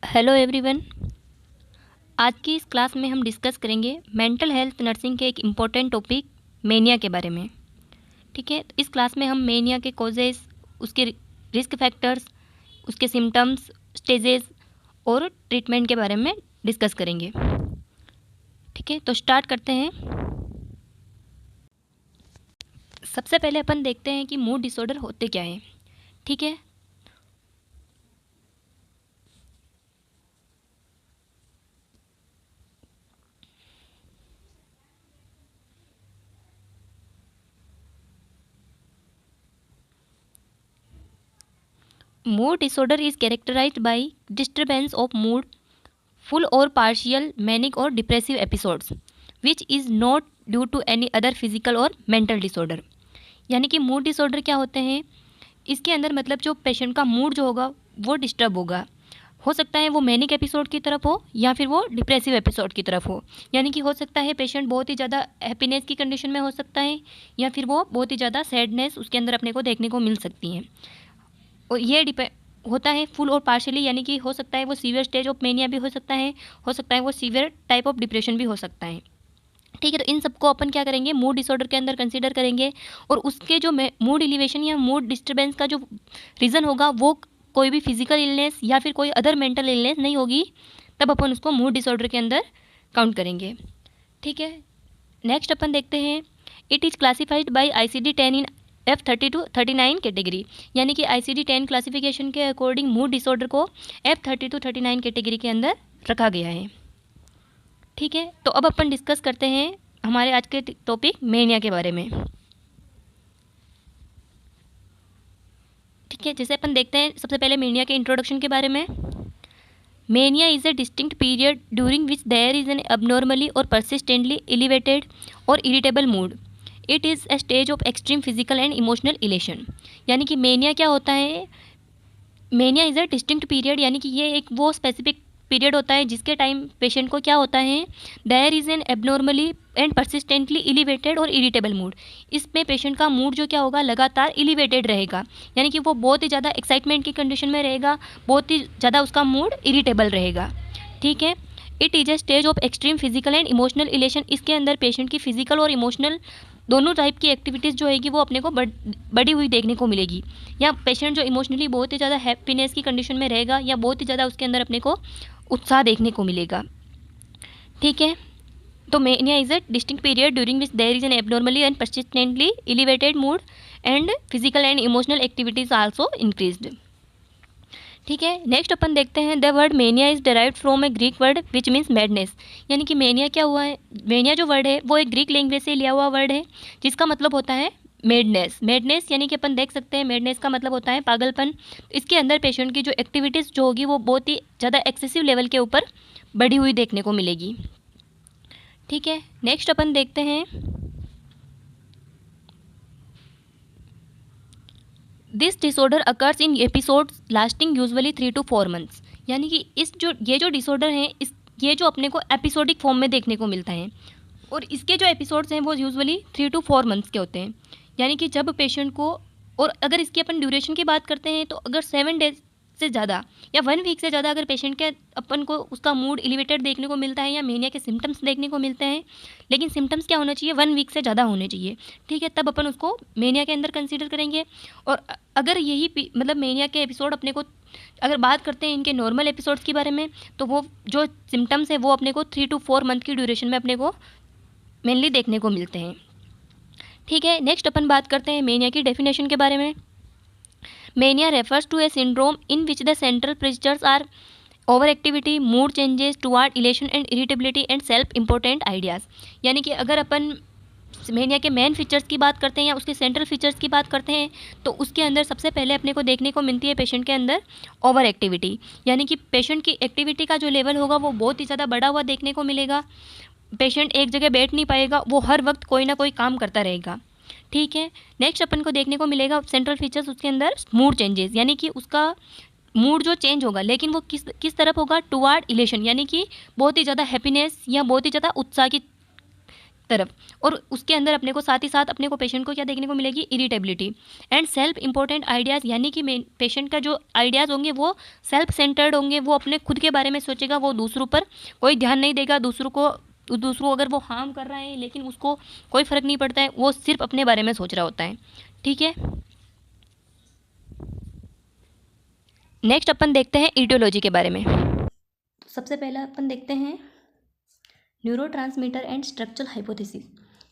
Hello everyone. आज की इस क्लास में हम डिस्कस करेंगे मेंटल हेल्थ नर्सिंग के एक इम्पोर्टेंट टॉपिक मेनिया के बारे में। ठीक है, तो इस क्लास में हम मेनिया के कॉजेज़, उसके रिस्क फैक्टर्स, उसके सिम्टम्स, स्टेजेस और ट्रीटमेंट के बारे में डिस्कस करेंगे। ठीक है, तो स्टार्ट करते हैं। सबसे पहले अपन देखते हैं कि मूड डिसऑर्डर होते क्या हैं। ठीक है, mood disorder is characterized by disturbance of mood, full or partial manic or depressive episodes which is not due to any other physical or mental disorder। यानी कि मूड डिसऑर्डर क्या होते हैं, इसके अंदर मतलब जो पेशेंट का मूड जो होगा वो डिस्टर्ब होगा। हो सकता है वो मैनिक एपिसोड की तरफ हो या फिर वो डिप्रेसिव एपिसोड की तरफ हो। यानी कि हो सकता है पेशेंट बहुत ही ज़्यादा हैप्पीनेस की कंडीशन में हो सकता है या फिर वो बहुत ही ज़्यादा सैडनेस उसके अंदर अपने को देखने को मिल सकती है। और ये होता है फुल और पार्शियली, यानी कि हो सकता है वो सीवियर स्टेज ऑफ मेनिया भी हो सकता है वो सीवियर टाइप ऑफ डिप्रेशन भी हो सकता है। ठीक है, तो इन सबको अपन क्या करेंगे, मूड डिसऑर्डर के अंदर कंसीडर करेंगे। और उसके जो मूड एलिवेशन या मूड डिस्टर्बेंस का जो रीज़न होगा वो कोई भी फिजिकल इलनेस या फिर कोई अदर मेंटल इलनेस नहीं होगी, तब अपन उसको मूड डिसऑर्डर के अंदर काउंट करेंगे। ठीक है, नेक्स्ट अपन देखते हैं, it is classified by ICD-10 in F30 to 39 category. यानी कि ICD-10 क्लासिफिकेशन के अकॉर्डिंग मूड डिसऑर्डर को F30 to 39 कैटेगरी के अंदर रखा गया है। ठीक है, तो अब अपन डिस्कस करते हैं हमारे आज के टॉपिक मेनिया के बारे में। ठीक है, जैसे अपन देखते हैं सबसे पहले मेनिया के इंट्रोडक्शन के बारे में। Mania is a distinct period during which there is an abnormally और persistently elevated और irritable mood। It is a stage of extreme physical and emotional elation. यानी कि मेनिया क्या होता है, mania is a distinct period, यानी कि ये एक वो स्पेसिफिक पीरियड होता है जिसके टाइम पेशेंट को क्या होता है, there is an abnormally and persistently elevated और इरिटेबल मूड। इसमें पेशेंट का मूड जो क्या होगा, लगातार इलिवेटेड रहेगा, यानी कि वो बहुत ही ज़्यादा एक्साइटमेंट की कंडीशन में रहेगा, बहुत ही ज़्यादा उसका मूड इरिटेबल रहेगा। ठीक है, it is a stage of extreme physical and emotional elation. इसके अंदर पेशेंट की फिजिकल और इमोशनल दोनों टाइप की एक्टिविटीज़ जो हैगी वो अपने को बढ़ी हुई देखने को मिलेगी। या पेशेंट जो इमोशनली बहुत ही ज़्यादा हैप्पीनेस की कंडीशन में रहेगा या बहुत ही ज़्यादा उसके अंदर अपने को उत्साह देखने को मिलेगा। ठीक है, तो mania is a distinct period during which there is an abnormally and persistently elevated mood and physical and emotional activities also increased. ठीक है, नेक्स्ट अपन देखते हैं, the word mania is derived from a Greek word which means madness. यानी कि mania क्या हुआ है, मेनिया जो वर्ड है वो एक ग्रीक लैंग्वेज से लिया हुआ वर्ड है जिसका मतलब होता है मेडनेस। मेडनेस यानी कि अपन देख सकते हैं मेडनेस का मतलब होता है पागलपन। इसके अंदर पेशेंट की जो एक्टिविटीज़ जो होगी वो बहुत ही ज़्यादा एक्सेसिव लेवल के ऊपर बढ़ी हुई देखने को मिलेगी। ठीक है, नेक्स्ट अपन देखते हैं, this disorder occurs in episodes lasting usually 3 to 4 months. यानी कि ये जो डिसऑर्डर है ये जो अपने को एपिसोडिक फॉर्म में देखने को मिलता है और इसके जो एपिसोड्स हैं वो यूजुअली 3 to 4 मंथ्स के होते हैं। यानी कि जब पेशेंट को, और अगर इसकी अपन ड्यूरेशन की बात करते हैं तो अगर 7 डेज से ज़्यादा या 1 वीक से ज़्यादा अगर पेशेंट के अपन को उसका मूड एलिवेटेड देखने को मिलता है या मेनिया के सिम्टम्स देखने को मिलते हैं, लेकिन सिम्टम्स क्या होना चाहिए, 1 वीक से ज़्यादा होने चाहिए। ठीक है, तब अपन उसको मेनिया के अंदर कंसीडर करेंगे। और अगर यही मतलब मेनिया के एपिसोड अपने को, अगर बात करते हैं इनके नॉर्मल एपिसोड्स के बारे में, तो वो जो सिम्टम्स है वो अपने को 3 to 4 मंथ की ड्यूरेशन में अपने को मेनली देखने को मिलते हैं। ठीक है, नेक्स्ट अपन बात करते हैं मेनिया की डेफिनेशन के बारे में। Mania refers to a syndrome in which the central pressures are over activity, mood changes toward elation and irritability and self important ideas. यानी कि अगर अपन मेनिया के मेन फीचर्स की बात करते हैं या उसके सेंट्रल फीचर्स की बात करते हैं तो उसके अंदर सबसे पहले अपने को देखने को मिलती है पेशेंट के अंदर ओवर एक्टिविटी। यानी कि पेशेंट की एक्टिविटी का जो लेवल होगा वो बहुत ही ज़्यादा बढ़ा हुआ देखने को मिलेगा। पेशेंट एक जगह बैठ नहीं पाएगा, वो हर वक्त कोई ना कोई काम करता रहेगा। ठीक है, नेक्स्ट अपन को देखने को मिलेगा सेंट्रल फीचर्स उसके अंदर मूड चेंजेस। यानी कि उसका मूड जो चेंज होगा, लेकिन वो किस तरफ होगा, टुवार्ड इलेशन। यानी कि बहुत ही ज़्यादा हैप्पीनेस या बहुत ही ज़्यादा उत्साह की तरफ। और उसके अंदर अपने को साथ ही साथ अपने को पेशेंट को क्या देखने को मिलेगी, irritability and self important ideas, यानी कि पेशेंट का जो आइडियाज़ होंगे वो सेल्फ सेंटर्ड होंगे, वो अपने खुद के बारे में सोचेगा, वो दूसरों पर कोई ध्यान नहीं देगा, दूसरों अगर वो हार्म कर रहा है लेकिन उसको कोई फ़र्क नहीं पड़ता है, वो सिर्फ अपने बारे में सोच रहा होता है। ठीक है, नेक्स्ट अपन देखते हैं ईडियोलॉजी के बारे में। सबसे पहला अपन देखते हैं न्यूरोट्रांसमीटर एंड स्ट्रक्चरल हाइपोथेसिस,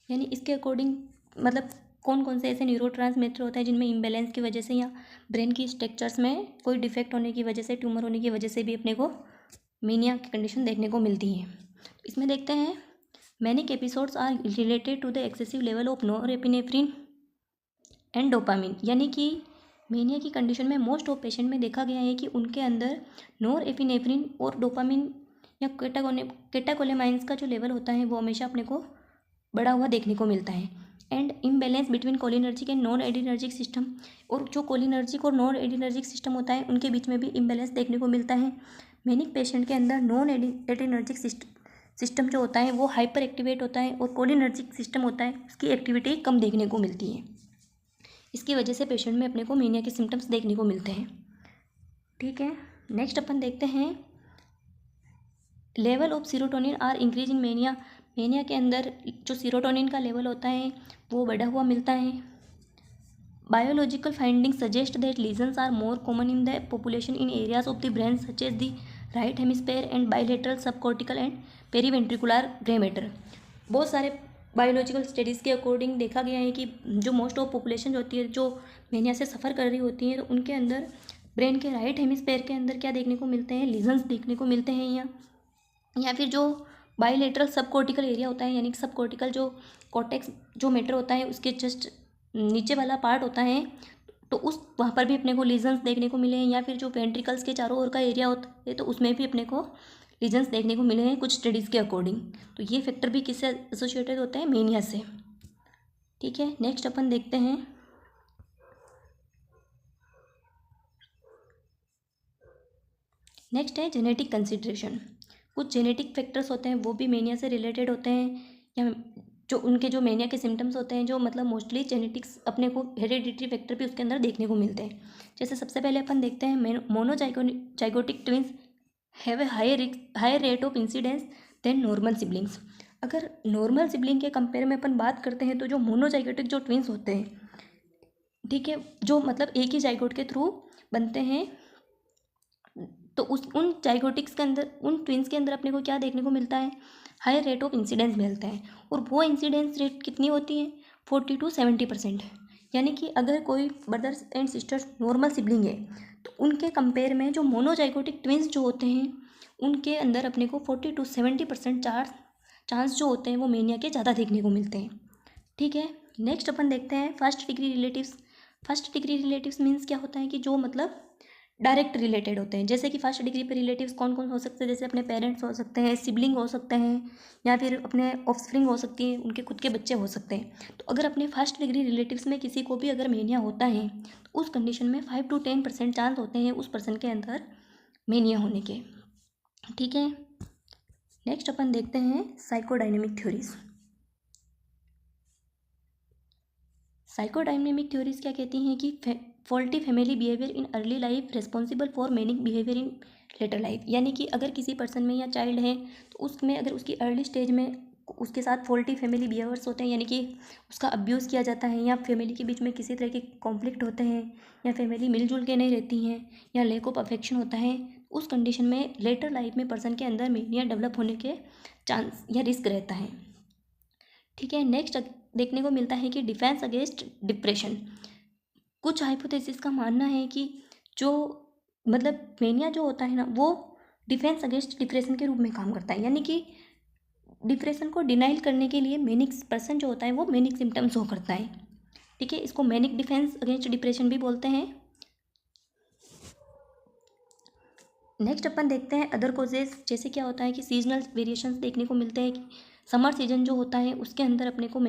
यानी इसके अकॉर्डिंग मतलब कौन कौन से ऐसे न्यूरोट्रांसमीटर होते हैं जिनमें इम्बैलेंस की वजह से या ब्रेन की स्ट्रक्चर्स में कोई डिफेक्ट होने की वजह से, ट्यूमर होने की वजह से भी अपने को मेनिया की कंडीशन देखने को मिलती है। इसमें देखते हैं manic episodes are related to the excessive level of norepinephrine and dopamine, यानी कि मेनिया की कंडीशन में मोस्ट ऑफ पेशेंट में देखा गया है कि उनके अंदर नोरेपिनेफ्रिन और डोपामिन या केटाकोलेमाइंस का जो लेवल होता है वो हमेशा अपने को बढ़ा हुआ देखने को मिलता है। And imbalance between cholinergic and non adrenergic system, और जो कोलिनर्जिक और नॉन एडिनर्जिक सिस्टम होता है उनके बीच में भी इम्बैलेंस देखने को मिलता है। मेनिक पेशेंट के अंदर नॉन एडिनर्जिक सिस्टम जो होता है वो हाइपर एक्टिवेट होता है, और कोलिनर्जिक सिस्टम होता है उसकी एक्टिविटी कम देखने को मिलती है। इसकी वजह से पेशेंट में अपने को मेनिया के सिम्टम्स देखने को मिलते हैं। ठीक है, नेक्स्ट अपन देखते हैं level of serotonin are increase in mania. Mania के अंदर जो सीरोटोनिन का लेवल होता है वो बढ़ा हुआ मिलता है। Biological finding suggest that lesions are more common in the population in areas of the brain such as the right hemisphere and bilateral subcortical and periventricular grey matter. बहुत सारे बायोलॉजिकल स्टडीज़ के अकॉर्डिंग देखा गया है कि जो most of population होती है जो मेनिया से सफ़र कर रही होती है तो उनके अंदर ब्रेन के राइट हेमिस्फेयर के अंदर क्या देखने को मिलते हैं, लीजन्स देखने को मिलते हैं, या फिर जो बाइलेटरल सबकॉर्टिकल एरिया होता है, यानी कि सबकॉर्टिकल जो कॉर्टेक्स जो मैटर होता है उसके जस्ट नीचे वाला पार्ट होता है, तो उस वहाँ पर भी अपने को लीजन्स देखने को मिले हैं। या फिर जो वेंट्रिकल्स के चारों ओर का एरिया होता है तो उसमें भी अपने को लीजन्स देखने को मिले हैं कुछ स्टडीज़ के अकॉर्डिंग। तो ये फैक्टर भी किससे एसोसिएटेड होते हैं, मेनिया से। ठीक है, नेक्स्ट अपन देखते हैं नेक्स्ट है जेनेटिक कंसिडरेशन। कुछ जेनेटिक फैक्टर्स होते हैं वो भी मेनिया से रिलेटेड होते हैं, या जो उनके जो मेनिया के सिम्टम्स होते हैं जो मतलब मोस्टली जेनेटिक्स अपने को हेरिडिटरी फैक्टर भी उसके अंदर देखने को मिलते हैं। जैसे सबसे पहले अपन देखते हैं monozygotic twins have a higher rate of incidence than normal siblings. अगर नॉर्मल सिबलिंग के कंपेयर में अपन बात करते हैं तो जो मोनोजाइगोटिक जो ट्विंस होते हैं, ठीक है, जो मतलब एक ही जाइगोट के थ्रू बनते हैं, तो उन जाइगोटिक्स के अंदर, उन ट्विंस के अंदर अपने को क्या देखने को मिलता है, हायर रेट ऑफ इंसिडेंस मिलता है। और वो इंसिडेंस रेट कितनी होती है, 40 to 70%। यानी कि अगर कोई brothers and sisters normal sibling है तो उनके कंपेयर में जो मोनोजाइगोटिक ट्विंस जो होते हैं उनके अंदर अपने को 40 to 70% चांस जो होते हैं वो मेनिया के ज़्यादा देखने को मिलते हैं। ठीक है, नेक्स्ट अपन देखते हैं first degree relatives. First degree relatives means क्या होता है कि जो मतलब डायरेक्ट रिलेटेड होते हैं। जैसे कि फर्स्ट डिग्री पे रिलेटिव्स कौन कौन हो सकते हैं, जैसे अपने पेरेंट्स हो सकते हैं, सिबलिंग हो सकते हैं, या फिर अपने ऑफस्प्रिंग हो सकती है, उनके खुद के बच्चे हो सकते हैं। तो अगर अपने फर्स्ट डिग्री रिलेटिव्स में किसी को भी अगर मेनिया होता है तो उस कंडीशन में 5 to 10% चांस होते हैं उस पर्सन के अंदर मेनिया होने के। ठीक है, नेक्स्ट अपन देखते हैं साइकोडायनेमिक थ्योरीज। साइकोडायनेमिक थ्योरीज क्या कहती हैं कि faulty family behaviour in early life responsible for manic behaviour in later life. यानी कि अगर किसी पर्सन में या चाइल्ड है तो उसमें अगर उसकी अर्ली स्टेज में उसके साथ फॉल्टी फैमिली बिहेवियर्स होते हैं, यानी कि उसका अब्यूज़ किया जाता है, या फैमिली के बीच में किसी तरह के कॉन्फ्लिक्ट होते हैं, या फैमिली मिलजुल के नहीं रहती हैं, या लैक ऑफ अफेक्शन होता है, उस कंडीशन में लेटर लाइफ में पर्सन के अंदर मेनिया डेवलप होने के चांस या रिस्क रहता है। ठीक है, नेक्स्ट देखने को मिलता है कि डिफेंस अगेंस्ट डिप्रेशन। कुछ हाइपोथेसिस का मानना है कि जो मतलब मेनिया जो होता है ना वो डिफेंस अगेंस्ट डिप्रेशन के रूप में काम करता है, यानी कि डिप्रेशन को डिनाइल करने के लिए मेनिक पर्सन जो होता है वो मेनिक सिम्टम्स शो करता है। ठीक है, इसको मेनिक डिफेंस अगेंस्ट डिप्रेशन भी बोलते हैं। नेक्स्ट अपन देखते हैं अदर कॉजेज। जैसे क्या होता है कि सीजनल वेरिएशंस देखने को मिलते हैं कि समर सीजन जो होता है उसके अंदर अपने को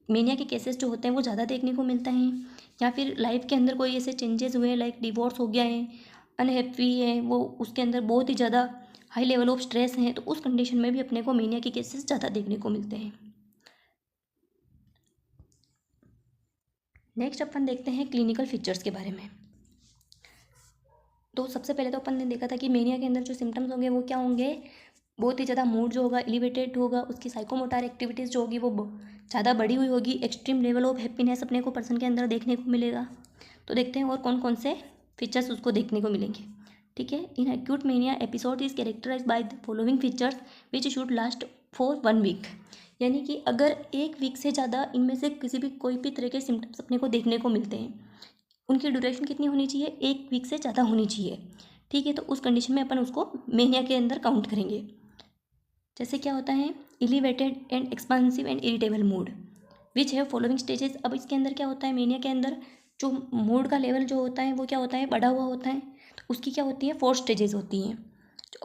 मेनिया के केसेस जो होते हैं वो ज़्यादा देखने को मिलता है, या फिर लाइफ के अंदर कोई ऐसे चेंजेस हुए लाइक डिवोर्स हो गया है, अनहैप्पी है वो, उसके अंदर बहुत ही ज़्यादा हाई लेवल ऑफ स्ट्रेस है, तो उस कंडीशन में भी अपने को मेनिया के केसेस ज़्यादा देखने को मिलते हैं। नेक्स्ट अपन देखते हैं क्लिनिकल फीचर्स के बारे में। तो सबसे पहले तो अपन ने देखा था कि मेनिया के अंदर जो सिम्टम्स होंगे वो क्या होंगे, बहुत ही ज़्यादा मूड जो होगा एलिवेटेड होगा, उसकी साइकोमोटर एक्टिविटीज़ जो होगी वो ज़्यादा बढ़ी हुई होगी, एक्सट्रीम लेवल ऑफ हैप्पीनेस अपने को पर्सन के अंदर देखने को मिलेगा। तो देखते हैं और कौन कौन से फीचर्स उसको देखने को मिलेंगे। ठीक है, in acute mania episode is characterize by the following features which should last for 1 week. यानी कि अगर 1 वीक से ज़्यादा इनमें से किसी भी कोई भी तरह के सिम्टम्स अपने को देखने को मिलते हैं, उनकी ड्यूरेशन कितनी होनी चाहिए, 1 वीक से ज़्यादा होनी चाहिए। ठीक है, तो उस कंडीशन में अपन उसको मेनिया के अंदर काउंट करेंगे। जैसे क्या होता है, elevated and expansive and irritable mood which है फॉलोइंग स्टेजेस। अब इसके अंदर क्या होता है, मेनिया के अंदर जो मूड का लेवल जो होता है वो क्या होता है, बढ़ा हुआ होता है। तो उसकी क्या होती है, 4 स्टेजेस होती हैं।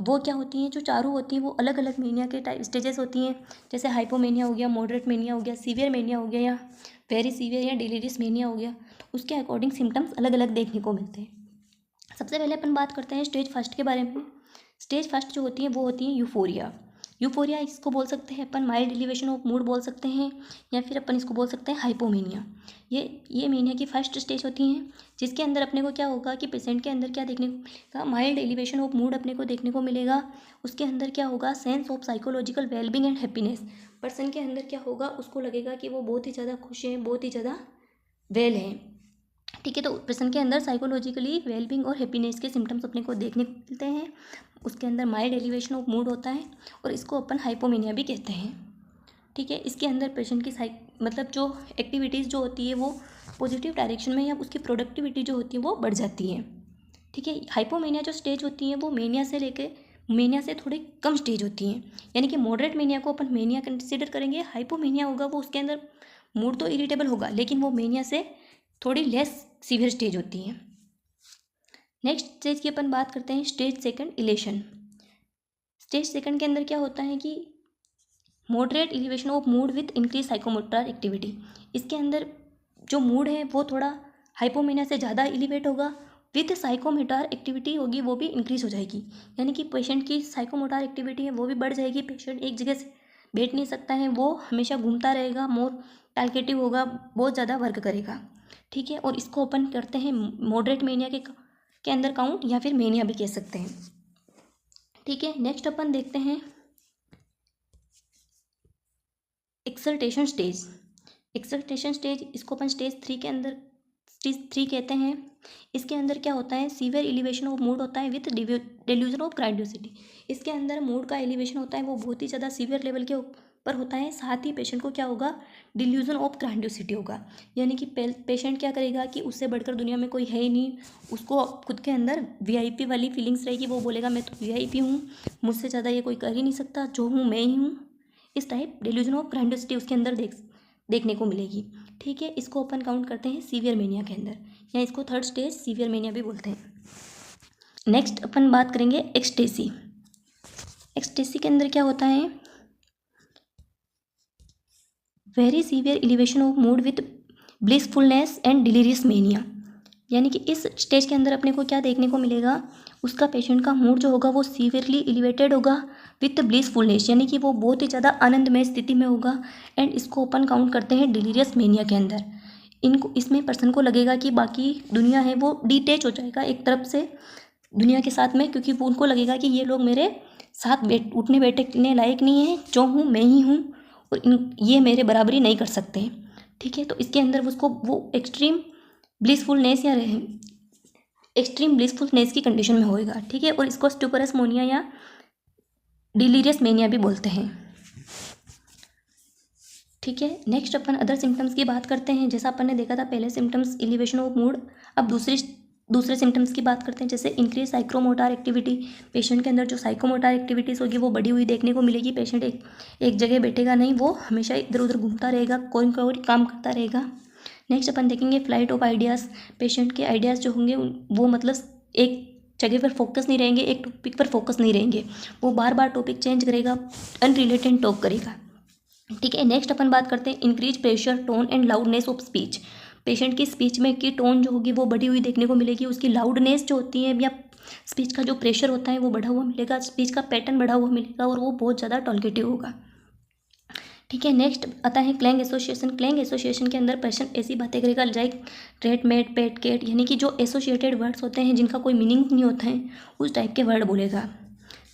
वो क्या होती हैं, जो चारों होती हैं वो अलग अलग मेनिया के टाइप स्टेजेस होती हैं। जैसे हाइपोमेनिया हो गया, मॉडरेट मेनिया हो गया, सीवियर मेनिया हो गया, या वेरी सीवियर या डिलीरियस मेनिया हो गया। तो उसके अकॉर्डिंग सिम्टम्स अलग अलग देखने को मिलते हैं। सबसे पहले अपन बात करते हैं स्टेज फर्स्ट के बारे में। स्टेज फर्स्ट जो होती है वो होती है यूफोरिया। यूफोरिया इसको बोल सकते हैं अपन माइल्ड एलिवेशन ऑफ मूड बोल सकते हैं, या फिर अपन इसको बोल सकते हैं हाइपोमेनिया। ये मेनिया की फर्स्ट स्टेज होती हैं, जिसके अंदर अपने को क्या होगा कि पेशेंट के अंदर क्या देखने को मिलेगा, माइल्ड एलिवेशन ऑफ मूड अपने को देखने को मिलेगा। उसके अंदर क्या होगा, sense of psychological wellbeing and happiness. Person के अंदर क्या होगा, उसको लगेगा कि वो बहुत ही ज़्यादा खुश हैं, बहुत ही ज़्यादा वेल हैं। ठीक है, तो पर्सन के अंदर साइकोलॉजिकली वेलबींग और हैप्पीनेस के सिम्टम्स अपने को देखने को मिलते हैं। उसके अंदर माइल्ड एलिवेशन ऑफ मूड होता है, और इसको अपन हाइपोमेनिया भी कहते हैं। ठीक है, इसके अंदर पेशेंट की मतलब जो एक्टिविटीज़ जो होती है वो पॉजिटिव डायरेक्शन में, या उसकी प्रोडक्टिविटी जो होती है वो बढ़ जाती है। ठीक है, हाइपोमेनिया जो स्टेज होती है वो मेनिया से थोड़ी कम स्टेज होती हैं। यानी कि मॉडरेट मेनिया को अपन मेनिया कंसिडर करेंगे, हाइपोमेनिया होगा वो उसके अंदर मूड तो इरिटेबल होगा, लेकिन वो मेनिया से थोड़ी लेस सीवियर स्टेज होती हैं। नेक्स्ट स्टेज की अपन बात करते हैं, stage second elation. Stage second के अंदर क्या होता है कि moderate elevation of mood with increase psychomotor activity. इसके अंदर जो मूड है वो थोड़ा हाइपोमेनिया से ज़्यादा एलिवेट होगा, विथ साइकोमोटर एक्टिविटी होगी वो भी इंक्रीज हो जाएगी। यानी कि पेशेंट की साइकोमोटर एक्टिविटी है वो भी बढ़ जाएगी। पेशेंट एक जगह से बैठ नहीं सकता है, वो हमेशा घूमता रहेगा, मोर टैल्केटिव होगा, बहुत ज़्यादा वर्क करेगा। ठीक है, और इसको अपन करते हैं मॉडरेट मेनिया के अंदर काउंट, या फिर मेनिया भी कह सकते हैं। ठीक है, नेक्स्ट अपन देखते हैं एक्सल्टेशन स्टेज। एक्सल्टेशन स्टेज इसको अपन स्टेज 3 कहते हैं। इसके अंदर क्या होता है, सीवियर एलिवेशन ऑफ मूड होता है विथ डेल्यूजन ऑफ ग्रैंडियोसिटी। इसके अंदर मूड का एलिवेशन होता है वो बहुत ही ज़्यादा सीवियर लेवल के ऊपर होता है। साथ ही पेशेंट को क्या होगा, डिल्यूजन ऑफ ग्रैंडियोसिटी होगा। यानी कि पेशेंट क्या करेगा कि उससे बढ़कर दुनिया में कोई है ही नहीं, उसको खुद के अंदर वीआईपी वाली फीलिंग्स रहेगी। वो बोलेगा मैं तो वीआईपी हूँ, मुझसे ज़्यादा ये कोई कर ही नहीं सकता, जो हूँ मैं ही हूँ। इस टाइप डिल्यूजन ऑफ ग्रैंडियोसिटी उसके अंदर देखने को मिलेगी। ठीक है, इसको अपन काउंट करते हैं सीवियर मेनिया के अंदर, या इसको थर्ड स्टेज सीवियर मेनिया भी बोलते हैं। नेक्स्ट अपन बात करेंगे एक्सटेसी। एक्सटेसी के अंदर क्या होता है, very severe elevation of mood with blissfulness and delirious mania. यानी कि इस स्टेज के अंदर अपने को क्या देखने को मिलेगा, उसका पेशेंट का मूड जो होगा वो सीवियरली एलिवेटेड होगा विथ ब्लिसफुलनेस, यानी कि वो बहुत ही ज़्यादा आनंदमय स्थिति में होगा। एंड इसको अपन काउंट करते हैं डिलीरियस मेनिया के अंदर। इसमें पर्सन को लगेगा कि बाकी दुनिया है वो डिटैच हो जाएगा एक तरफ से दुनिया के साथ में, क्योंकि वो उनको लगेगा कि ये लोग मेरे साथ उठने बैठने लायक नहीं है, जो हूँ मैं ही हूँ, और ये मेरे बराबरी नहीं कर सकते। ठीक है, तो इसके अंदर उसको वो एक्सट्रीम ब्लिसफुलनेस की कंडीशन में होएगा। ठीक है, और इसको स्टुपरस मोनिया या डिलीरियस मेनिया भी बोलते हैं। ठीक है, नेक्स्ट अपन अदर सिम्टम्स की बात करते हैं। जैसा अपन ने देखा था पहले सिम्टम्स एलिवेशन ऑफ मूड, अब दूसरे सिम्टम्स की बात करते हैं। जैसे इंक्रीज साइकोमोटर एक्टिविटी, पेशेंट के अंदर जो साइकोमोटर एक्टिविटीज़ होगी वो बढ़ी हुई देखने को मिलेगी। पेशेंट एक जगह बैठेगा नहीं, वो हमेशा इधर उधर घूमता रहेगा, कोई ना कोई काम करता रहेगा। नेक्स्ट अपन देखेंगे फ्लाइट ऑफ आइडियाज़। पेशेंट के आइडियाज़ जो होंगे वो मतलब एक जगह पर फोकस नहीं रहेंगे, एक टॉपिक पर फोकस नहीं रहेंगे, वो बार बार टॉपिक चेंज करेगा, अनरिलेटेड टॉक करेगा। ठीक है, नेक्स्ट अपन बात करते हैं increase pressure, tone and loudness of speech. Patient की स्पीच में की टोन जो होगी वो बढ़ी हुई देखने को मिलेगी, उसकी लाउडनेस जो होती है या स्पीच का जो प्रेशर होता है वो बढ़ा हुआ मिलेगा, स्पीच का पैटर्न बढ़ा हुआ मिलेगा, और वो बहुत ज़्यादा टॉलकेटिव होगा। ठीक है। नेक्स्ट आता है क्लैंग एसोसिएशन। क्लैंग एसोसिएशन के अंदर पर्सन ऐसी बातें करेगा लाइक रेट मेट पेट केट, यानी कि जो एसोसिएटेड वर्ड्स होते हैं जिनका कोई मीनिंग नहीं होता है उस टाइप के वर्ड बोलेगा।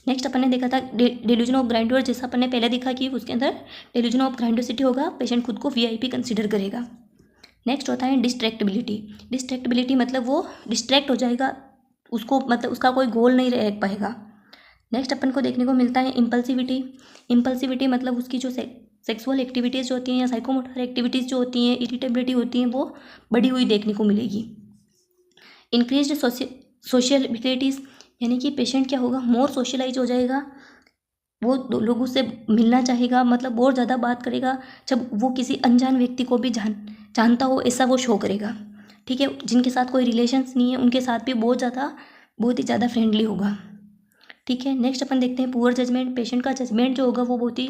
नेक्स्ट अपन ने देखा था डेल्यूजन ऑफ ग्रैंडियर, जैसा अपन ने पहले देखा कि उसके अंदर डेल्यूजन ऑफ ग्रैंडियोसिटी होगा, पेशेंट खुद को वीआईपी कंसीडर करेगा। नेक्स्ट होता है डिस्ट्रैक्टिबिलिटी। डिस्ट्रैक्टिबिलिटी मतलब वो डिस्ट्रैक्ट हो जाएगा, उसको मतलब उसका कोई गोल नहीं रह पाएगा। नेक्स्ट अपन को देखने को मिलता है इम्पल्सिविटी। इम्पल्सिविटी मतलब उसकी जो सेक्सुअल एक्टिविटीज़ जो होती हैं या साइकोमोटर एक्टिविटीज़ जो होती हैं, इरिटेबिलिटी होती हैं, वो बढ़ी हुई देखने को मिलेगी। इंक्रीज्ड सोशलिबिलिटीज़, यानी कि पेशेंट क्या होगा, मोर सोशलाइज हो जाएगा, वो लोगों से मिलना चाहेगा, मतलब और ज़्यादा बात करेगा, जब वो किसी अनजान व्यक्ति को भी जानता हो ऐसा वो शो करेगा। ठीक है। जिनके साथ कोई रिलेशंस नहीं है उनके साथ भी बहुत ही ज़्यादा फ्रेंडली होगा। ठीक है। नेक्स्ट अपन देखते हैं पुअर जजमेंट। पेशेंट का जजमेंट जो होगा वो बहुत ही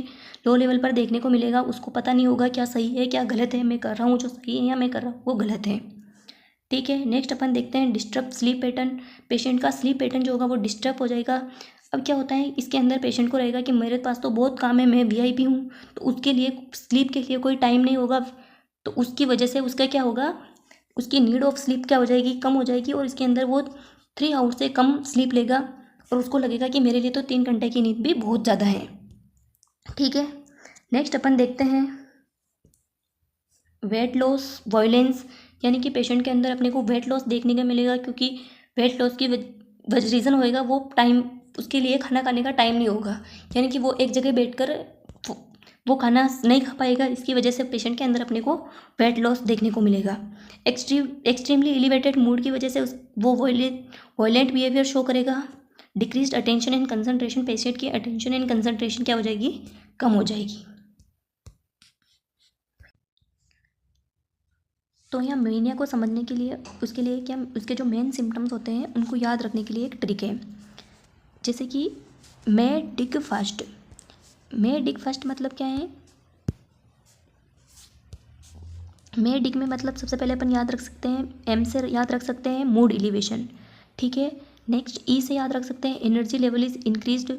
लो लेवल पर देखने को मिलेगा, उसको पता नहीं होगा क्या सही है क्या गलत है, मैं कर रहा हूँ जो सही है या मैं कर रहा हूँ वो गलत है। ठीक है। नेक्स्ट अपन देखते हैं डिस्टर्ब स्लीप पैटर्न। पेशेंट का स्लीप पैटर्न जो होगा वो डिस्टर्ब हो जाएगा। अब क्या होता है, इसके अंदर पेशेंट को रहेगा कि मेरे पास तो बहुत काम है, मैं वीआईपी हूँ, तो उसके लिए स्लीप के लिए कोई टाइम नहीं होगा, तो उसकी वजह से उसका क्या होगा, उसकी नीड ऑफ स्लीप क्या हो जाएगी, कम हो जाएगी, और इसके अंदर वो 3 आवर्स से कम स्लीप लेगा और उसको लगेगा कि मेरे लिए तो 3 घंटे की नींद भी बहुत ज़्यादा है। ठीक है। नेक्स्ट अपन देखते हैं वेट लॉस वायलेंस, यानी कि पेशेंट के अंदर अपने को वेट लॉस देखने को मिलेगा, क्योंकि वेट लॉस की रीज़न होएगा वो टाइम, उसके लिए खाना खाने का टाइम नहीं होगा, यानी कि वो एक जगह बैठकर वो खाना नहीं खा पाएगा, इसकी वजह से पेशेंट के अंदर अपने को वेट लॉस देखने को मिलेगा। एक्सट्रीमली एलिवेटेड मूड की वजह से वो वॉयलेंट बिहेवियर शो करेगा। Decreased attention and concentration, patient की अटेंशन एंड कंसंट्रेशन क्या हो जाएगी, कम हो जाएगी। तो यहाँ मेनिया को समझने के लिए उसके लिए क्या, उसके जो मेन सिम्टम्स होते हैं उनको याद रखने के लिए एक ट्रिक है, जैसे कि मैं डिग फर्स्ट। मैं डिग फर्स्ट मतलब क्या है, मैं डिग में मतलब सबसे पहले अपन याद रख सकते हैं, एम से याद रख सकते हैं मूड एलिवेशन। ठीक है। नेक्स्ट ई से याद रख सकते हैं energy level is increased.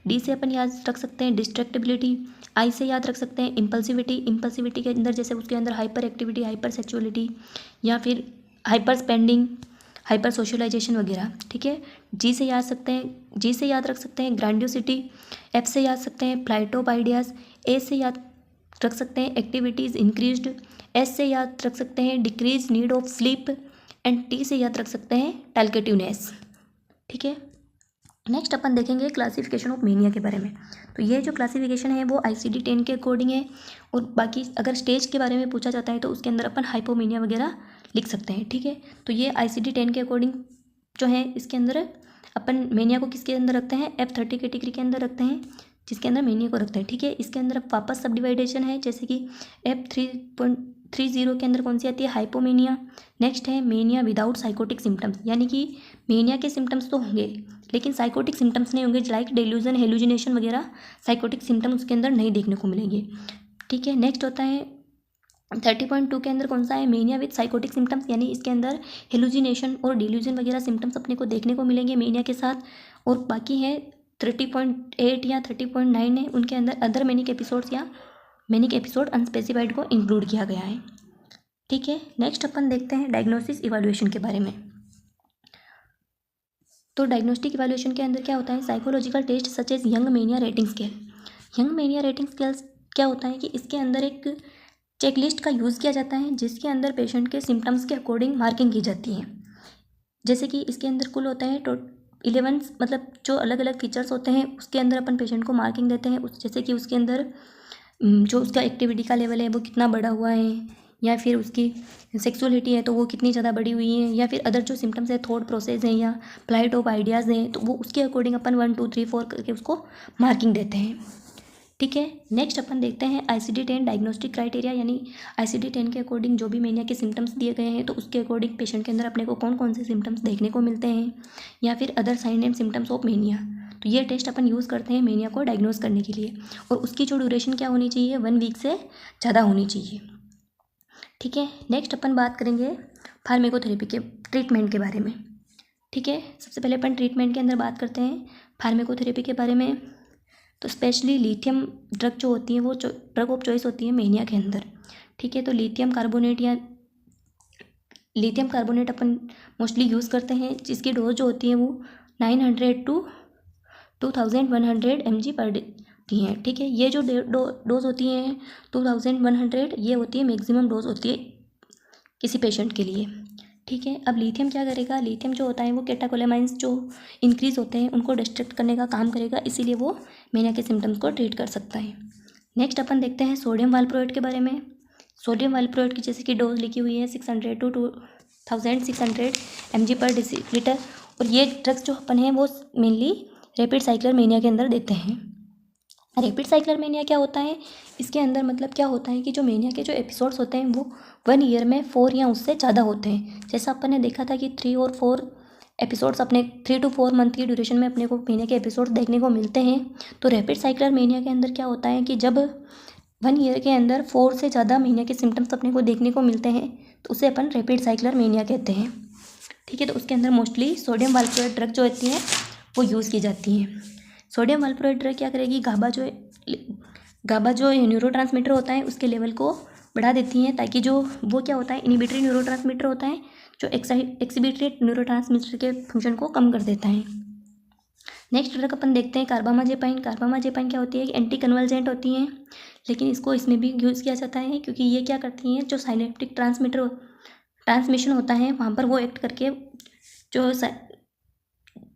D से अपन याद रख सकते हैं डिस्ट्रैक्टिबिलिटी। आई से याद रख सकते हैं इम्पल्सिविटी। इम्पल्सिविटी के अंदर जैसे उसके अंदर हाइपर एक्टिविटी, हाइपर सेक्सुअलिटी, या फिर हाइपर स्पेंडिंग, हाइपर सोशलाइजेशन वगैरह। ठीक है। जी से याद रख सकते हैं ग्रैंडियोसिटी। एफ से याद सकते हैं फ्लाइट ऑफ आइडियाज़। ए से याद रख सकते हैं एक्टिविटीज़ इंक्रीज्ड। एस से याद रख सकते हैं decrease need of sleep. And T से याद रख सकते हैं टैल्केटिवनेस। ठीक है। नेक्स्ट अपन देखेंगे क्लासिफिकेशन ऑफ मेनिया के बारे में। तो ये जो क्लासिफिकेशन है वो ICD-10 के अकॉर्डिंग है, और बाकी अगर स्टेज के बारे में पूछा जाता है तो उसके अंदर अपन हाइपोमेनिया वगैरह लिख सकते हैं। ठीक है। तो ये ICD-10 के अकॉर्डिंग जो है, इसके अंदर अपन मेनिया को किसके अंदर रखते हैं, F30 कैटेगरी के अंदर रखते हैं, जिसके अंदर मेनिया को रखते हैं। ठीक है। इसके अंदर वापस सब डिवाइडेशन है, जैसे कि F3.30 के अंदर कौन सी आती है, हाइपोमेनिया। नेक्स्ट है मेनिया विदाउट साइकोटिक सिम्टम्स, यानी कि मेनिया के सिम्टम्स तो होंगे लेकिन साइकोटिक सिम्टम्स नहीं होंगे, लाइक डेल्यूजन, हेलुजिनेशन वगैरह साइकोटिक सिम्टम्स उसके अंदर नहीं देखने को मिलेंगे। ठीक है। नेक्स्ट होता है 30.2 के अंदर कौन सा है, मेनिया विद साइकोटिक सिम्टम्स, यानी इसके अंदर हेलुजिनेशन और डेल्यूजन वगैरह सिम्टम्स अपने को देखने को मिलेंगे मेनिया के साथ। और बाकी है 30.8 या 30.9 है, उनके अंदर अदर मैनिक एपिसोड्स या मैनिक एपिसोड अनस्पेसिफाइड को इंक्लूड किया गया है। ठीक है। नेक्स्ट अपन देखते हैं डायग्नोसिस इवैल्यूएशन के बारे में। तो डायग्नोस्टिक इवैल्यूएशन के अंदर क्या होता है, psychological test such as young mania rating scale. Young mania rating scale क्या होता है कि इसके अंदर एक चेकलिस्ट का यूज़ किया जाता है, जिसके अंदर पेशेंट के सिम्टम्स के अकॉर्डिंग मार्किंग की जाती है। जैसे कि इसके अंदर कुल होता है 11, मतलब जो अलग अलग फीचर्स होते हैं उसके अंदर अपन पेशेंट को मार्किंग देते हैं। जैसे कि उसके अंदर जो उसका एक्टिविटी का लेवल है वो कितना बढ़ा हुआ है, या फिर उसकी सेक्सुअलिटी है तो वो कितनी ज़्यादा बढ़ी हुई है, या फिर अदर जो सिम्टम्स है, थॉट प्रोसेस है या फ्लाइट ऑफ आइडियाज़ हैं, तो वो उसके अकॉर्डिंग अपन 1 2 3 4 करके उसको मार्किंग देते हैं। ठीक है। नेक्स्ट अपन देखते हैं ICD-10 डायग्नोस्टिक क्राइटेरिया, यानी ICD-10 के अकॉर्डिंग जो भी मेनिया के सिम्टम्स दिए गए हैं तो उसके अकॉर्डिंग पेशेंट के अंदर अपने को कौन कौन से सिम्टम्स देखने को मिलते हैं, या फिर other sign and symptoms of mania. तो ये टेस्ट अपन यूज़ करते हैं मेनिया को डायग्नोज करने के लिए, और उसकी जो ड्यूरेशन क्या होनी चाहिए, 1 वीक से ज़्यादा होनी चाहिए। ठीक है। नेक्स्ट अपन बात करेंगे फार्मेकोथेरेपी के ट्रीटमेंट के बारे में। ठीक है। सबसे पहले अपन ट्रीटमेंट के अंदर बात करते हैं फार्मेकोथेरेपी के बारे में। तो स्पेशली लिथियम ड्रग जो होती है वो ड्रग ऑफ चॉइस होती है मेनिया के अंदर। ठीक है, तो लिथियम कार्बोनेट अपन मोस्टली यूज़ करते हैं, जिसकी डोज जो होती है वो 900 to 2100 mg पर डे होती हैं। ठीक है, ये जो डोज होती हैं 2100, ये होती है मैक्सिमम डोज होती है किसी पेशेंट के लिए। ठीक है, अब लिथियम क्या करेगा, लिथियम जो होता है वो कैटाकोलेमाइंस जो इंक्रीज होते हैं उनको डिस्ट्रक्ट करने का काम करेगा, इसीलिए वो मेनिया के सिम्टम्स को ट्रीट कर सकता है। नेक्स्ट अपन देखते हैं सोडियम वालप्रोएट के बारे में। सोडियम वालप्रोएट की जैसे कि डोज लिखी हुई है 600 to 2600 mg पर डेसीलीटर, और ये ड्रग्स जो अपन हैं वो मेनली रैपिड साइक्लर मेनिया के अंदर देते हैं। रैपिड साइक्लर मेनिया क्या होता है, इसके अंदर मतलब क्या होता है कि जो मेनिया के जो एपिसोड्स होते हैं वो 1 ईयर में 4 या उससे ज़्यादा होते हैं। जैसा अपन ने देखा था कि 3 और 4 एपिसोड्स अपने 3 to 4 मंथ की ड्यूरेशन में अपने को मेनिया के एपिसोड्स देखने को मिलते हैं। तो रैपिड साइक्लर मेनिया के अंदर क्या होता है कि जब 1 ईयर के अंदर 4 से ज़्यादा मेनिया के सिम्टम्स अपने को देखने को मिलते हैं तो उसे अपन रैपिड साइक्लर मेनिया कहते हैं। ठीक है, तो उसके अंदर मोस्टली सोडियम वालप्रोएट ड्रग जो होती है वो यूज़ की जाती हैं। सोडियम वालप्रोएट ड्रग क्या करेगी, गाबा जो न्यूरोट्रांसमीटर होता है उसके लेवल को बढ़ा देती हैं, ताकि जो वो क्या होता है इनिबिटरी न्यूरोट्रांसमीटर होता है जो एक्सिबिटरी न्यूरोट्रांसमीटर के फंक्शन को कम कर देता है। नेक्स्ट ड्रग अपन देखते हैं कार्बामाजेपाइन। कार्बामाजेपाइन क्या होती है, एंटी कन्वल्जेंट होती हैं, लेकिन इसको इसमें भी यूज़ किया जाता है क्योंकि ये क्या करती हैं, जो साइनेप्टिक ट्रांसमिशन होता है वहाँ पर वो एक्ट करके जो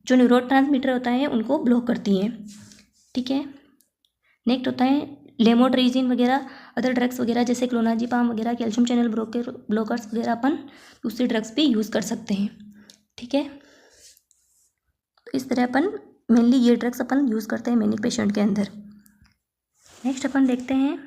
न्यूरोट्रांसमीटर होता है उनको ब्लॉक करती हैं। ठीक है, नेक्स्ट होता है लेमोट्रिजीन वगैरह, अदर ड्रग्स वगैरह जैसे क्लोनाजीपाम वगैरह, कैल्शियम चैनल ब्लॉकर्स वगैरह अपन दूसरे ड्रग्स भी यूज़ कर सकते हैं। ठीक है, तो इस तरह अपन मेनली ये ड्रग्स अपन यूज़ करते हैं मैनिक पेशेंट के अंदर। नेक्स्ट अपन देखते हैं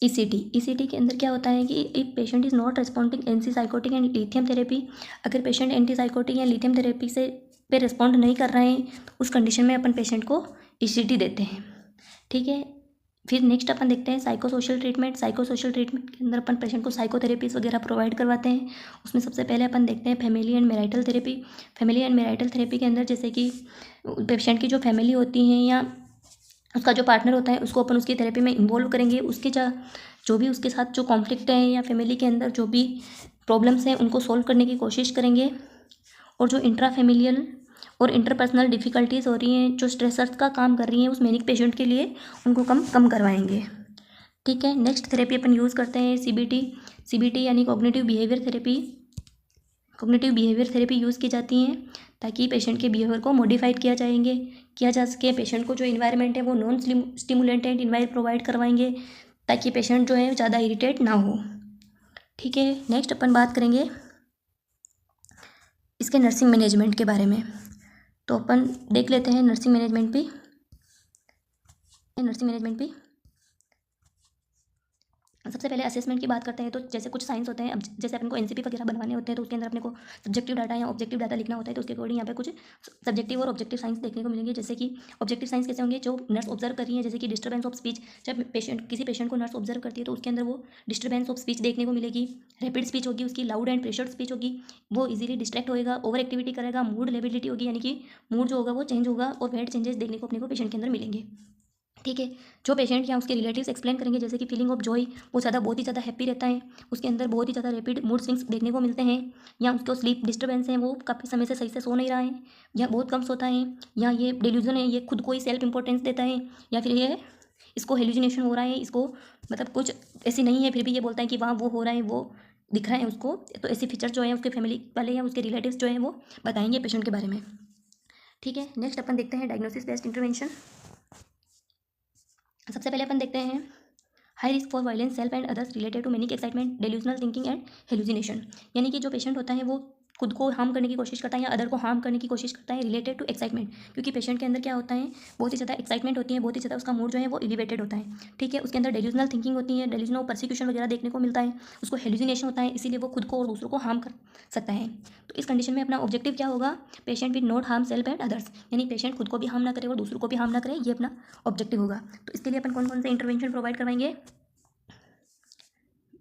ईसीटी के अंदर क्या होता है कि if patient is not responding anti psychotic and lithium therapy, अगर पेशेंट एंटी साइकोटिक या लिथियम थेरेपी से पे रिस्पॉन्ड नहीं कर रहे हैं तो उस कंडीशन में अपन पेशेंट को ईसीटी देते हैं। ठीक है, फिर नेक्स्ट अपन देखते हैं साइकोसोशल ट्रीटमेंट के अंदर अपन पेशेंट को साइकोथेरेपीज़ वगैरह प्रोवाइड करवाते हैं। उसमें सबसे पहले अपन देखते हैं फैमिली एंड मैरिटल थेरेपी के अंदर जैसे कि पेशेंट की जो फैमिली होती है या उसका जो पार्टनर होता है उसको अपन उसकी थेरेपी में इन्वॉल्व करेंगे, उसके जो भी उसके साथ जो कॉन्फ्लिक्ट है या फैमिली के अंदर जो भी प्रॉब्लम्स हैं उनको सॉल्व करने की कोशिश करेंगे, और जो इंट्रा फैमिलियल और इंटरपर्सनल डिफ़िकल्टीज़ हो रही हैं, जो स्ट्रेसर्स का काम कर रही हैं उस मैनिक पेशेंट के लिए, उनको कम करवाएंगे। ठीक है, नेक्स्ट थेरेपी अपन यूज़ करते हैं सीबीटी यानी कॉग्निटिव बिहेवियर थेरेपी यूज़ की जाती हैं ताकि पेशेंट के बिहेवियर को मॉडिफाइड किया जा सके। पेशेंट को जो इन्वायरमेंट है वो नॉन स्टिमुलेटेड इन्वायरमेंट प्रोवाइड करवाएंगे ताकि पेशेंट जो है ज़्यादा इरिटेट ना हो। ठीक है, नेक्स्ट अपन बात करेंगे इसके नर्सिंग मैनेजमेंट के बारे में। तो अपन देख लेते हैं नर्सिंग मैनेजमेंट भी। सबसे पहले असेसमेंट की बात करते हैं तो जैसे कुछ साइंस होते हैं, अब जैसे अपन को एनसीपी वगैरह बनवाने होते हैं तो उसके अंदर अपने को सब्जेक्टिव डाटा या ऑब्जेक्टिव डाटा लिखना होता है, तो उसके अकॉर्डिंग यहाँ पे कुछ सब्जेक्टिव और ऑब्जेक्टिव साइंस देखने को मिलेंगे। जैसे कि ऑब्जेक्टिव साइंस कैसे होंगे, जो नर्स ऑब्जर्व कर रही है, जैसे कि डिस्टर्बेंस ऑफ स्पीच, जब किसी पेशेंट को नर्स ऑब्जर्व करती है तो उसके अंदर वो डिस्टर्बेंस ऑफ स्पीच देखने को मिलेगी, रैपिड स्पीच होगी, उसकी लाउड एंड प्रेशर्ड स्पीच होगी, वो इजीली डिस्ट्रैक्ट होएगा, ओवर एक्टिविटी करेगा, मूड लेबिलिटी होगी यानी कि मूड जो होगा वो चेंज होगा, और वेट चेंजेस देखने को अपने को पेशेंट के अंदर मिलेंगे। ठीक है, जो पेशेंट या उसके रिलेटिव्स एक्सप्लेन करेंगे जैसे कि फीलिंग ऑफ जॉय, वो बहुत ही ज़्यादा हैप्पी रहता है, उसके अंदर बहुत ही ज़्यादा रैपिड मूड स्विंग्स देखने को मिलते हैं, या उसको स्लीप डिस्टर्बेंस है, वो काफ़ी समय से सही से सो नहीं रहा है, या बहुत कम सोता है, या ये डेल्यूजन है, ये खुद को ही सेल्फ इंपॉर्टेंस देता है, या फिर ये इसको हेलुसिनेशन हो रहा है, इसको मतलब कुछ ऐसी नहीं है फिर भी ये बोलता है कि वहाँ वो हो रहा है, वो दिख रहा है उसको। तो ऐसी फीचर जो है उसके फैमिली वाले या उसके रिलेटिव्स जो है वो बताएंगे पेशेंट के बारे में। ठीक है, नेक्स्ट अपन देखते हैं डायग्नोसिस बेस्ड इंटरवेंशन। सबसे पहले अपन देखते हैं high risk for violence self and others related to manic excitement, delusional thinking and hallucination, यानी कि जो पेशेंट होता है वो खुद को हार्म करने की कोशिश करता है या अदर को हार्म करने की कोशिश करता है रिलेटेड टू एक्साइटमेंट, क्योंकि पेशेंट के अंदर क्या होता है बहुत ही ज़्यादा एक्साइटमेंट होती है, बहुत ही ज़्यादा उसका मूड जो है वो एलिवेटेड होता है। ठीक है, उसके अंदर डेल्यूजनल थिंकिंग होती है, डेल्यूजनल परसिक्यूशन वगैरह देखने को मिलता है, उसको हेलुसिनेशन होता है, इसीलिए वो खुद को और दूसरों को हार्म कर सकता है। तो इस कंडीशन में अपना ऑब्जेक्टिव क्या होगा, patient with not harm self and others, यानी पेशेंट खुद को भी हार्म ना करे और दूसरों को भी हार्म ना करे, ये अपना ऑब्जेक्टिव होगा। तो इसके लिए अपन कौन कौन से इंटरवेंशन प्रोवाइड करवाएंगे,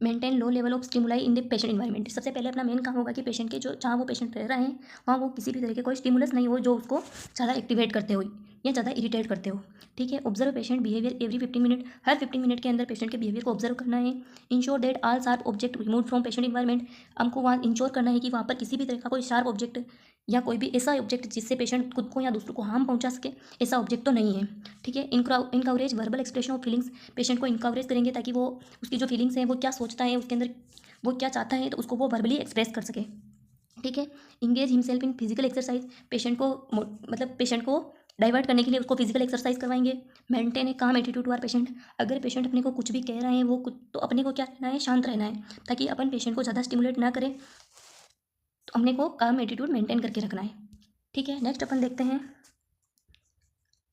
maintain low level of stimuli in the patient environment. सबसे पहले अपना मेन काम होगा कि पेशेंट के जो जहाँ वो पेशेंट रह रहे हैं वहाँ वो किसी भी तरह के कोई स्टिमुलस नहीं हो जो उसको ज़्यादा एक्टिवेट करते हो या ज़्यादा इरिटेट करते हो। ठीक है। Observe patient behaviour every 15 minute, हर 15 मिनट के अंदर पेशेंट के बिहेवियर को ऑब्जर्व करना है। Ensure that all sharp object remove from patient environment, हमको वहाँ इंश्योर करना है कि वहाँ पर किसी भी तरह का कोई शार्प ऑब्जेक्ट या कोई भी ऐसा ऑब्जेक्ट जिससे पेशेंट खुद को या दूसरों को हार्म पहुंचा सके, ऐसा ऑब्जेक्ट तो नहीं है। ठीक है। Encourage verbal expression of feelings, patient को इनकवरेज करेंगे ताकि वो उसकी जो फीलिंग्स हैं, वो क्या सोचता है उसके अंदर, वो क्या चाहता है, तो उसको वो वर्बली एक्सप्रेस कर सके। ठीक है। Engage himself in physical exercise, patient को मतलब पेशेंट को डाइवर्ट करने के लिए उसको फिजिकल एक्सरसाइज करवाएंगे। मेंटेन ए काम एटीट्यूड टू आवर पेशेंट, अगर पेशेंट अपने को कुछ भी कह रहे हैं वो कुछ, तो अपने को क्या रहना है, शांत रहना है, ताकि अपन पेशेंट को ज़्यादा स्टिमुलेट ना करें। तो हमने को काम एटीट्यूड मेंटेन करके रखना है। ठीक है। नेक्स्ट अपन देखते हैं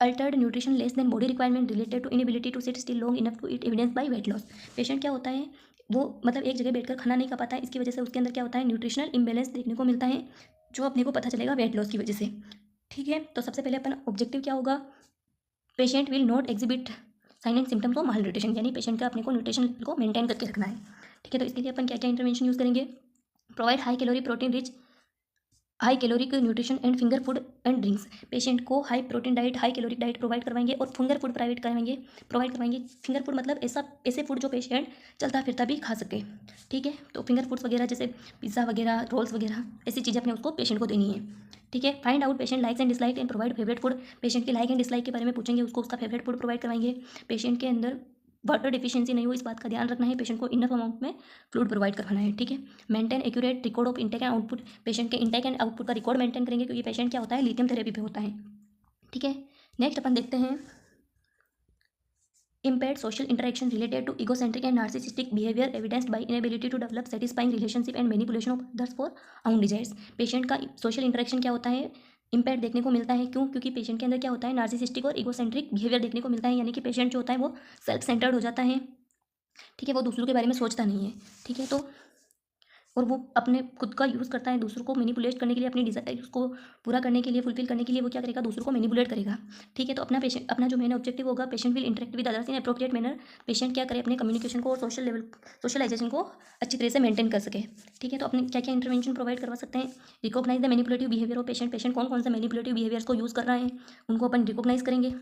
altered nutrition less than body requirement related to inability to sit still long enough to eat evidence by weight loss. Patient क्या होता है, वो मतलब एक जगह बैठकर खाना नहीं खा पाता है, इसकी वजह से उसके अंदर क्या होता है, न्यूट्रिशनल इम्बेलेंस देखने को मिलता है, जो अपने को पता चलेगा वेट लॉस की वजह से। ठीक है। तो सबसे पहले अपन ऑब्जेक्टिव क्या होगा, patient will not exhibit sign and symptoms of malnutrition, यानी पेशेंट का अपने को न्यूट्रिशन को मेंटेन करके रखना है। ठीक है। तो इसके लिए अपन क्या क्या इंटरवेंशन यूज़ करेंगे, provide high calorie protein rich high caloric nutrition and finger food and drinks, patient को high protein diet high caloric diet provide करवाएंगे और फिंगर फूड प्रोवाइड करवाएंगे। फिंगर फूड मतलब ऐसे फूड जो पेशेंट चलता फिरता भी खा सके। ठीक है। तो फिंगर फूड्स वगैरह जैसे पिज़्ज़ा वगैरह, रोल्स वगैरह, ऐसी चीज़ें अपने उसको पेशेंट को देनी है। ठीक है। Find out patient likes and dislike and provide favourite food, patient के लाइक एंड डिसलाइक के बारे में पूछेंगे, उसको उसका फेवरेट फूड प्रोवाइड करवाएंगे। पेशेंट के अंदर वाटर डिफिशियंसी नहीं हो, इस बात का ध्यान रखना है, पेशेंट को इनफ अमाउंट में फ्लूइड प्रोवाइड करवाना है। ठीक है। Maintain accurate record of intake and output, patient के इंटेक एंड आउटपुट का रिकॉर्ड मेंटेन करेंगे, क्योंकि पेशेंट क्या होता है, लिथियम थेरेपी पे होता है। ठीक है। नेक्स्ट अपन देखते हैं impaired social interaction related to egocentric and narcissistic behavior evidenced by inability to develop satisfying relationship and manipulation of others for own desires। Patient का सोशल इंटरेक्शन क्या होता है, इम्पेयर देखने को मिलता है। क्यों? क्योंकि पेशेंट के अंदर क्या होता है, नार्सिसिस्टिक और इगोसेंट्रिक बिहेवियर देखने को मिलता है, यानी कि पेशेंट जो होता है वो सेल्फ सेंटर्ड हो जाता है। ठीक है। वो दूसरों के बारे में सोचता नहीं है। ठीक है। तो और वो अपने खुद का यूज़ करता है दूसरों को मैनिपुलेट करने के लिए, अपनी डिज़ायर उसको पूरा करने के लिए, फुलफिल करने के लिए वो क्या करेगा, दूसरों को मैनिपुलेट करेगा। ठीक है। तो अपना जो मेन ऑब्जेक्टिव होगा, patient will interact with others in appropriate manner, patient क्या करे, अपने कम्युनिकेशन को और सोशलाइजेशन को अच्छी तरह से मेंटेन कर सके। ठीक है। तो अपने क्या क्या इंटरवेंशन प्रोवाइड करवा सकते हैं, recognize the manipulative behaviour of patient कौन कौन सा मैनिपुलेटिव बिहेवियर्स को यूज़ कर रहा है उनको अपन रिकॉग्नाइज करेंगे।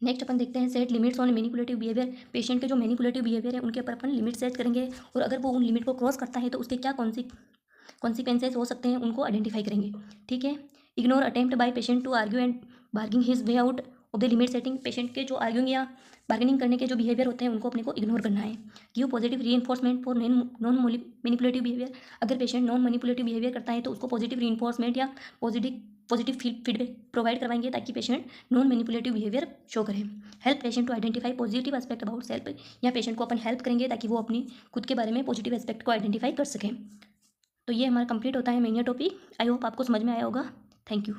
नेक्स्ट अपन देखते हैं set limits on manipulative behaviour, patient के जो मैनिपुलेटिव बिहेवियर है उनके ऊपर अपन लिमिट सेट करेंगे, और अगर वो उन लिमिट को क्रॉस करता है तो उसके क्या कॉन्सिक्वेंसेस हो सकते हैं उनको आइडेंटिफाई करेंगे। ठीक है। Ignore attempt by patient to argue and bargain his way out of the limit setting, patient के जो आर्ग्यूइंग या बार्गेनिंग करने के जो बिहेवियर होते हैं उनको अपने को इग्नोर करना है। Give positive reinforcement for non manipulative behaviour, अगर पेशेंट नॉन मैनिपुलेटिव बिहेवियर करता है तो उसको पॉजिटिव रीइंफोर्समेंट या पॉजिटिव फीडबैक प्रोवाइड करवाएंगे, ताकि patient non manipulative behaviour show करे। Help patient to identify positive aspect about self, या पेशेंट को अपन हेल्प करेंगे ताकि वो अपनी खुद के बारे में पॉजिटिव एस्पेक्ट को आइडेंटिफाई कर सकें। तो ये हमारा कंप्लीट होता है मेनिया टॉपिक। आई होप आपको समझ में आया होगा। Thank you.